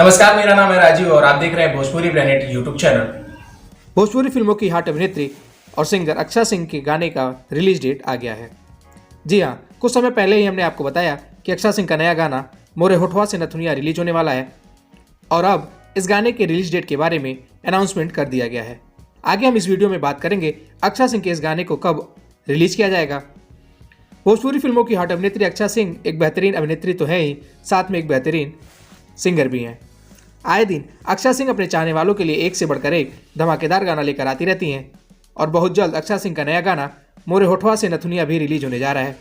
नमस्कार, मेरा नाम है राजीव और आप देख रहे हैं Bhojpuri planet YouTube channel. Bhojpuri फिल्मों की हॉट अभिनेत्री और सिंगर अक्षा सिंह के गाने का रिलीज डेट आ गया है। जी हाँ, कुछ समय पहले ही हमने आपको बताया कि अक्षा सिंह का नया गाना मोरे होठवा से नथुनिया रिलीज होने वाला है और अब इस गाने के रिलीज डेट के बारे में अनाउंसमेंट कर दिया गया है। आगे हम इस वीडियो में बात करेंगे अक्षा सिंह के इस गाने को कब रिलीज किया जाएगा। भोजपुरी फिल्मों की हॉट अभिनेत्री अक्षा सिंह एक बेहतरीन अभिनेत्री तो है ही, साथ में एक बेहतरीन सिंगर भी हैं। आए दिन अक्षा सिंह अपने चाहने वालों के लिए एक से बढ़कर एक धमाकेदार गाना लेकर आती रहती हैं और बहुत जल्द अक्षा सिंह का नया गाना मोरे होठवा से नथुनिया भी रिलीज होने जा रहा है।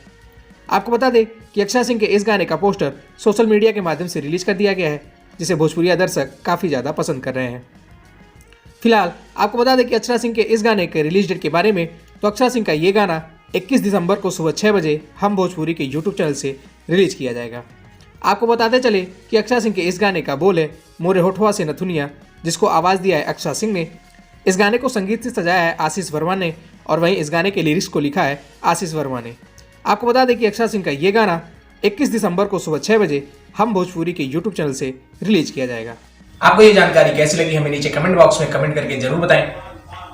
आपको बता दें कि अक्षा सिंह के इस गाने का पोस्टर सोशल मीडिया के माध्यम से रिलीज कर दिया गया है, जिसे भोजपुरिया दर्शक काफ़ी ज़्यादा पसंद कर रहे हैं। फिलहाल आपको बता दें कि अक्षा सिंह के इस गाने के रिलीज डेट के बारे में, तो अक्षा सिंह का ये गाना 21 दिसंबर को सुबह 6 बजे हम भोजपुरी के यूट्यूब चैनल से रिलीज किया जाएगा। आपको बताते चले कि अक्षा सिंह के इस गाने का बोल है मोरे होठवा से नथुनिया, जिसको आवाज़ दिया है अक्षा सिंह ने। इस गाने को संगीत से सजाया है आशीष वर्मा ने और वहीं इस गाने के लिरिक्स को लिखा है आशीष वर्मा ने। आपको बता दें कि अक्षा सिंह का ये गाना 21 दिसंबर को सुबह 6 बजे हम भोजपुरी के यूट्यूब चैनल से रिलीज किया जाएगा। आपको ये जानकारी कैसी लगी हमें नीचे कमेंट बॉक्स में कमेंट करके जरूर बताएं।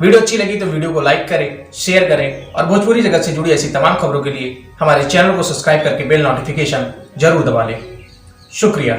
वीडियो अच्छी लगी तो वीडियो को लाइक करें, शेयर करें और भोजपुरी जगत से जुड़ी ऐसी तमाम खबरों के लिए हमारे चैनल को सब्सक्राइब करके बेल नोटिफिकेशन जरूर दबा लें। शुक्रिया।